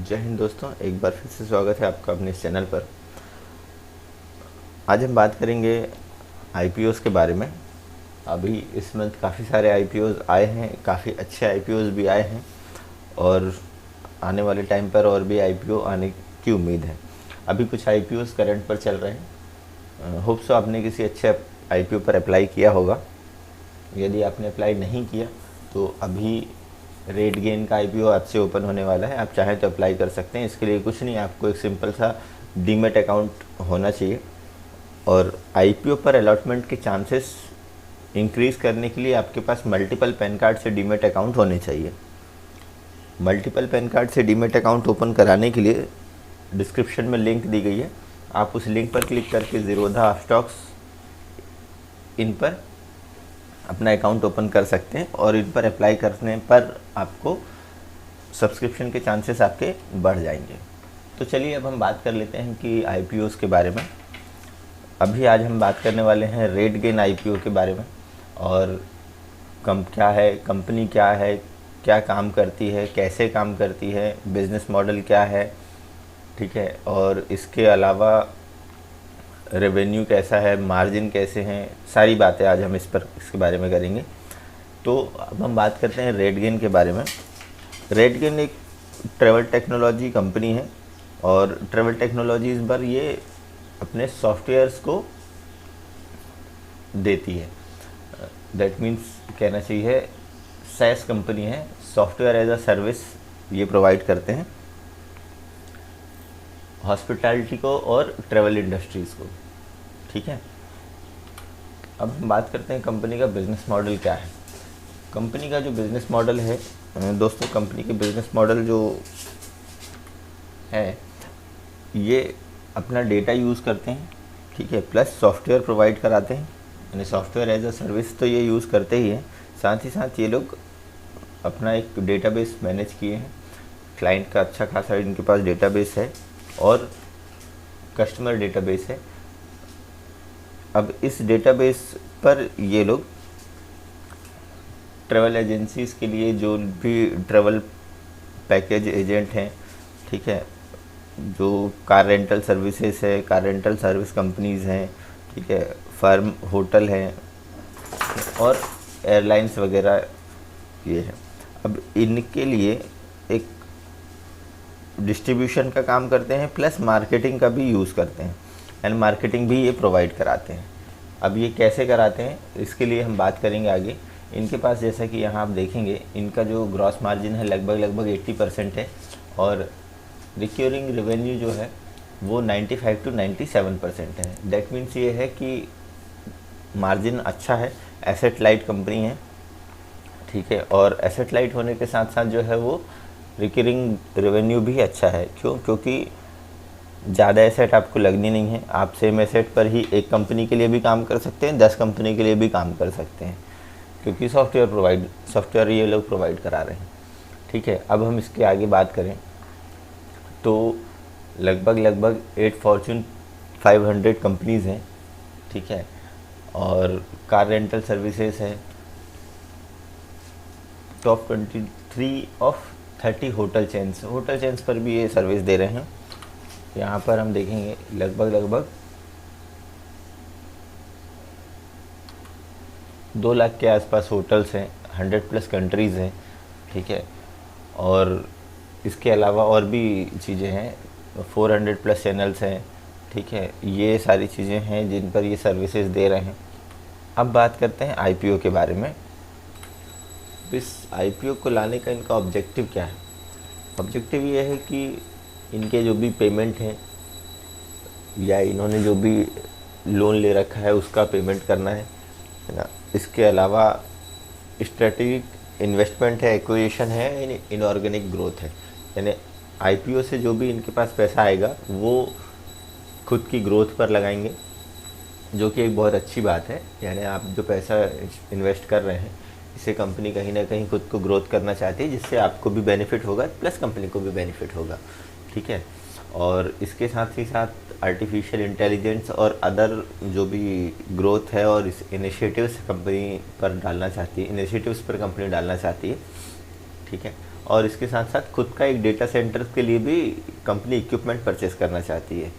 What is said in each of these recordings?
जय हिंद दोस्तों, एक बार फिर से स्वागत है आपका अपने इस चैनल पर। आज हम बात करेंगे आईपीओज़ के बारे में। अभी इस मंथ काफ़ी सारे आईपीओज़ आए हैं, काफ़ी अच्छे आईपीओज़ भी आए हैं और आने वाले टाइम पर और भी आईपीओ आने की उम्मीद है। अभी कुछ आईपीओज़ करंट पर चल रहे हैं। होप सो आपने किसी अच्छे आईपीओ पर अप्लाई किया होगा। यदि आपने अप्लाई नहीं किया तो अभी रेट गेन का आईपीओ आज से ओपन होने वाला है। आप चाहें तो अप्लाई कर सकते हैं। इसके लिए कुछ नहीं, आपको एक सिंपल सा डीमेट अकाउंट होना चाहिए और आईपीओ पर अलॉटमेंट के चांसेस इंक्रीज़ करने के लिए आपके पास मल्टीपल पैन कार्ड से डीमेट अकाउंट होने चाहिए। मल्टीपल पैन कार्ड से डीमेट अकाउंट ओपन कराने के लिए डिस्क्रिप्शन में लिंक दी गई है। आप उस लिंक पर क्लिक करके ज़ीरोधा स्टॉक्स इन पर अपना अकाउंट ओपन कर सकते हैं और इन पर अप्लाई करने पर आपको सब्सक्रिप्शन के चांसेस आपके बढ़ जाएंगे। तो चलिए अब हम बात कर लेते हैं कि आईपीओज़ के बारे में। अभी आज हम बात करने वाले हैं रेट गेन आईपीओ के बारे में और क्या है कंपनी, क्या है, क्या काम करती है, कैसे काम करती है, बिज़नेस मॉडल क्या है, ठीक है। और इसके अलावा रेवेन्यू कैसा है, मार्जिन कैसे हैं, सारी बातें आज हम इसके बारे में करेंगे। तो अब हम बात करते हैं रेट गेन के बारे में। रेट गेन एक ट्रैवल टेक्नोलॉजी कंपनी है और ट्रैवल टेक्नोलॉजीज़ पर ये अपने सॉफ्टवेयर्स को देती है। दैट मीन्स कहना चाहिए सैस कंपनी है, सॉफ्टवेयर एज अ सर्विस ये प्रोवाइड करते हैं हॉस्पिटैलिटी को और ट्रैवल इंडस्ट्रीज़ को, ठीक है। अब हम बात करते हैं कंपनी का बिज़नेस मॉडल क्या है। कंपनी का जो बिज़नेस मॉडल है दोस्तों, कंपनी के बिज़नेस मॉडल जो है ये अपना डेटा यूज़ करते हैं, ठीक है, प्लस सॉफ्टवेयर प्रोवाइड कराते हैं। यानी सॉफ्टवेयर एज अ सर्विस तो ये यूज़ करते ही हैं, साथ ही साथ ये लोग अपना एक डेटाबेस मैनेज किए हैं। क्लाइंट का अच्छा खासा इनके पास डेटाबेस है और कस्टमर डेटाबेस है। अब इस डेटाबेस पर ये लोग ट्रैवल एजेंसीज़ के लिए जो भी ट्रैवल पैकेज एजेंट हैं, ठीक है, जो कार रेंटल सर्विसेज है, कार रेंटल सर्विस कंपनीज़ हैं, ठीक है, फर्म होटल हैं और एयरलाइंस वगैरह ये है। अब इनके लिए एक डिस्ट्रीब्यूशन का काम करते हैं प्लस मार्केटिंग का भी यूज़ करते हैं एंड मार्केटिंग भी ये प्रोवाइड कराते हैं। अब ये कैसे कराते हैं इसके लिए हम बात करेंगे आगे। इनके पास जैसा कि यहाँ आप देखेंगे इनका जो ग्रॉस मार्जिन है लगभग 80% है और रिक्योरिंग रेवेन्यू जो है वो 95 to 97% है। दैट मीन्स ये है कि मार्जिन अच्छा है, एसेट लाइट कंपनी है, ठीक है। और एसेट लाइट होने के साथ साथ जो है वो रिकरिंग रेवेन्यू भी अच्छा है। क्योंकि ज़्यादा एसेट आपको लगनी नहीं है। आप सेम एसेट पर ही एक कंपनी के लिए भी काम कर सकते हैं, 10 कंपनी के लिए भी काम कर सकते हैं, क्योंकि सॉफ्टवेयर ये लोग प्रोवाइड करा रहे हैं, ठीक है। अब हम इसके आगे बात करें तो लगभग 8 फॉर्च्यून 500 कंपनीज़ हैं, ठीक है। और कार रेंटल सर्विसेज है, टॉप 23 ऑफ 30 होटल चेन्स पर भी ये सर्विस दे रहे हैं। यहाँ पर हम देखेंगे लगभग 2 लाख के आसपास होटल्स हैं, 100+ कंट्रीज़ हैं, ठीक है। और इसके अलावा और भी चीज़ें हैं, 400+ चैनल्स हैं, ठीक है। ये सारी चीज़ें हैं जिन पर ये सर्विसेज दे रहे हैं। अब बात करते हैं आईपीओ के बारे में। इस आईपीओ को लाने का इनका ऑब्जेक्टिव क्या है? ऑब्जेक्टिव ये है कि इनके जो भी पेमेंट हैं या इन्होंने जो भी लोन ले रखा है उसका पेमेंट करना है ना। इसके अलावा स्ट्रेटेजिक इन्वेस्टमेंट है, एक्विजिशन है, इनऑर्गेनिक ग्रोथ है। यानी आईपीओ से जो भी इनके पास पैसा आएगा वो खुद की ग्रोथ पर लगाएंगे, जो कि एक बहुत अच्छी बात है। यानी आप जो पैसा इन्वेस्ट कर रहे हैं इससे कंपनी कहीं ना कहीं खुद को ग्रोथ करना चाहती है, जिससे आपको भी बेनिफिट होगा प्लस कंपनी को भी बेनिफिट होगा, ठीक है। और इसके साथ ही साथ आर्टिफिशियल इंटेलिजेंस और अदर जो भी ग्रोथ है और इस इनिशिएटिव्स पर कंपनी डालना चाहती है, ठीक है। और इसके साथ साथ खुद का एक डेटा सेंटर के लिए भी कंपनी इक्विपमेंट परचेस करना चाहती है।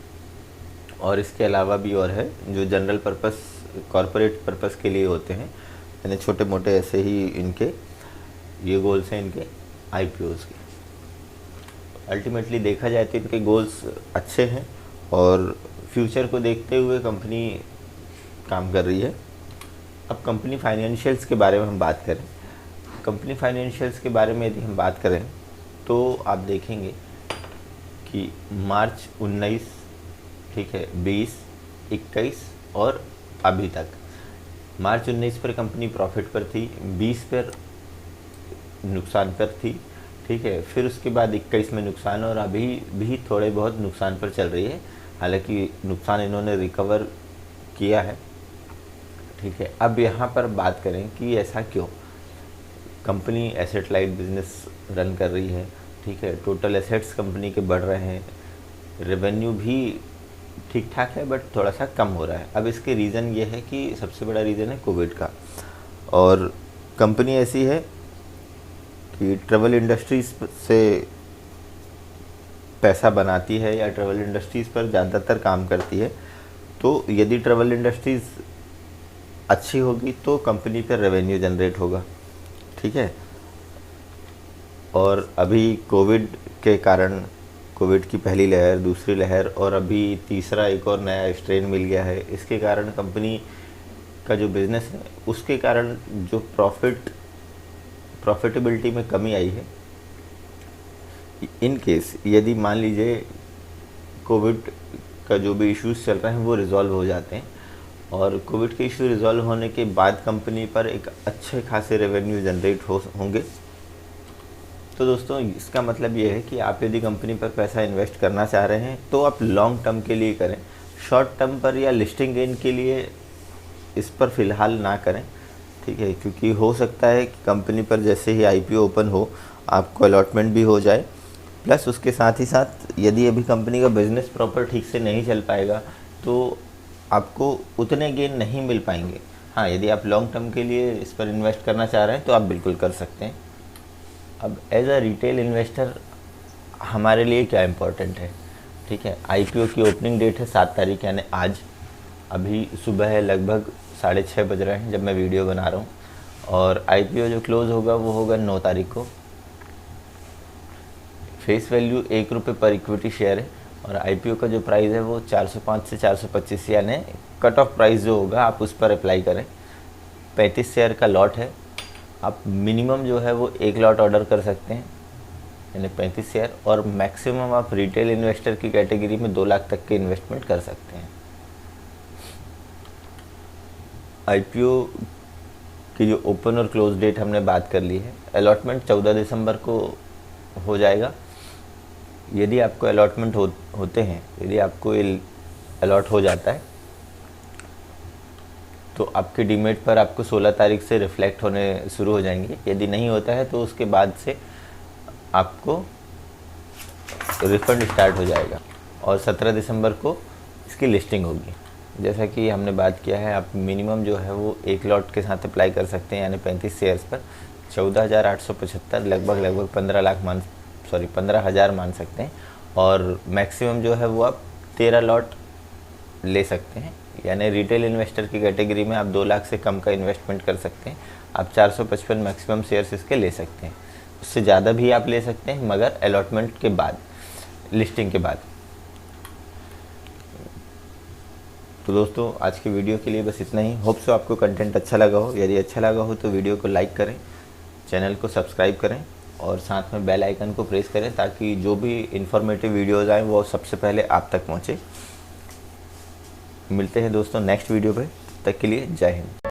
और इसके अलावा भी और है जो जनरल पर्पस कॉरपोरेट पर्पस के लिए होते हैं, यानी छोटे मोटे ऐसे ही इनके ये गोल्स हैं इनके आईपीओज़ के। अल्टीमेटली देखा जाए तो इनके गोल्स अच्छे हैं और फ्यूचर को देखते हुए कंपनी काम कर रही है। अब कंपनी फाइनेंशियल्स के बारे में हम बात करें, कंपनी फाइनेंशियल्स के बारे में यदि हम बात करें तो आप देखेंगे कि मार्च 19, ठीक है, 20, 21 और अभी तक मार्च 19 पर कंपनी प्रॉफिट पर थी, 20 पर नुकसान पर थी, ठीक है, फिर उसके बाद 21 में नुकसान और अभी भी थोड़े बहुत नुकसान पर चल रही है। हालांकि नुकसान इन्होंने रिकवर किया है, ठीक है। अब यहाँ पर बात करें कि ऐसा क्यों, company asset light business run कर रही है, ठीक है, टोटल एसेट्स कंपनी के बढ़ रहे हैं, रेवेन्यू भी ठीक ठाक है बट थोड़ा सा कम हो रहा है। अब इसके रीज़न ये है कि सबसे बड़ा रीज़न है कोविड का, और कंपनी ऐसी है कि ट्रैवल इंडस्ट्रीज़ से पैसा बनाती है या ट्रैवल इंडस्ट्रीज़ पर ज़्यादातर काम करती है। तो यदि ट्रैवल इंडस्ट्रीज़ अच्छी होगी तो कंपनी पर रेवेन्यू जनरेट होगा, ठीक है। और अभी कोविड के कारण, कोविड की पहली लहर, दूसरी लहर और अभी तीसरा एक और नया स्ट्रेन मिल गया है, इसके कारण कंपनी का जो बिज़नेस है उसके कारण जो प्रॉफिटेबिलिटी में कमी आई है। इन केस यदि मान लीजिए कोविड का जो भी इश्यूज़ चल रहे हैं वो रिज़ॉल्व हो जाते हैं और कोविड के इशू रिज़ॉल्व होने के बाद कंपनी पर एक अच्छे खासे रेवेन्यू जनरेट होंगे, तो दोस्तों इसका मतलब ये है कि आप यदि कंपनी पर पैसा इन्वेस्ट करना चाह रहे हैं तो आप लॉन्ग टर्म के लिए करें, शॉर्ट टर्म पर या लिस्टिंग गेन के लिए इस पर फ़िलहाल ना करें, ठीक है। क्योंकि हो सकता है कि कंपनी पर जैसे ही आईपीओ ओपन हो आपको अलॉटमेंट भी हो जाए, प्लस उसके साथ ही साथ यदि अभी कंपनी का बिज़नेस प्रॉपर ठीक से नहीं चल पाएगा तो आपको उतने गेन नहीं मिल पाएंगे। हाँ, यदि आप लॉन्ग टर्म के लिए इस पर इन्वेस्ट करना चाह रहे हैं तो आप बिल्कुल कर सकते हैं। अब एज अ रिटेल इन्वेस्टर हमारे लिए क्या इम्पोर्टेंट है, ठीक है। आईपीओ की ओपनिंग डेट है 7 तारीख यानी आज, अभी सुबह है लगभग 6:30 बज रहे हैं जब मैं वीडियो बना रहा हूँ, और आईपीओ जो क्लोज़ होगा वो होगा 9 तारीख को। फेस वैल्यू 1 रुपये पर इक्विटी शेयर है और आईपीओ का जो प्राइस है वो 405 से 425, यानी कट ऑफ प्राइस जो होगा आप उस पर अप्लाई करें। 35 शेयर का लॉट है, आप मिनिमम जो है वो 1 लॉट ऑर्डर कर सकते हैं यानी 35 शेयर, और मैक्सिमम आप रिटेल इन्वेस्टर की कैटेगरी में 2 लाख तक के इन्वेस्टमेंट कर सकते हैं। आईपीओ की जो ओपन और क्लोज डेट हमने बात कर ली है, अलॉटमेंट 14 दिसंबर को हो जाएगा। यदि आपको अलॉटमेंट होते हैं, यदि आपको अलॉट हो जाता है तो आपके डीमेट पर आपको 16 तारीख से रिफ्लेक्ट होने शुरू हो जाएंगे। यदि नहीं होता है तो उसके बाद से आपको रिफंड स्टार्ट हो जाएगा और 17 दिसंबर को इसकी लिस्टिंग होगी। जैसा कि हमने बात किया है, आप मिनिमम जो है वो 1 लॉट के साथ अप्लाई कर सकते हैं यानी 35 शेयर्स पर 14,875 लगभग 15,000 मान सकते हैं, और मैक्सिमम जो है वो आप 13 लॉट ले सकते हैं यानी रिटेल इन्वेस्टर की कैटेगरी में आप 2 लाख से कम का इन्वेस्टमेंट कर सकते हैं। आप 455 मैक्सिमम शेयर्स इसके ले सकते हैं, उससे ज़्यादा भी आप ले सकते हैं मगर अलॉटमेंट के बाद, लिस्टिंग के बाद। तो दोस्तों आज की वीडियो के लिए बस इतना ही। होप सो आपको कंटेंट अच्छा लगा हो। यदि अच्छा लगा हो तो वीडियो को लाइक करें, चैनल को सब्सक्राइब करें और साथ में बेल आइकन को प्रेस करें ताकि जो भी इंफॉर्मेटिव वीडियोज़ आएँ वो सबसे पहले आप तक पहुँचे। मिलते हैं दोस्तों नेक्स्ट वीडियो पे, तब तक के लिए जय हिंद।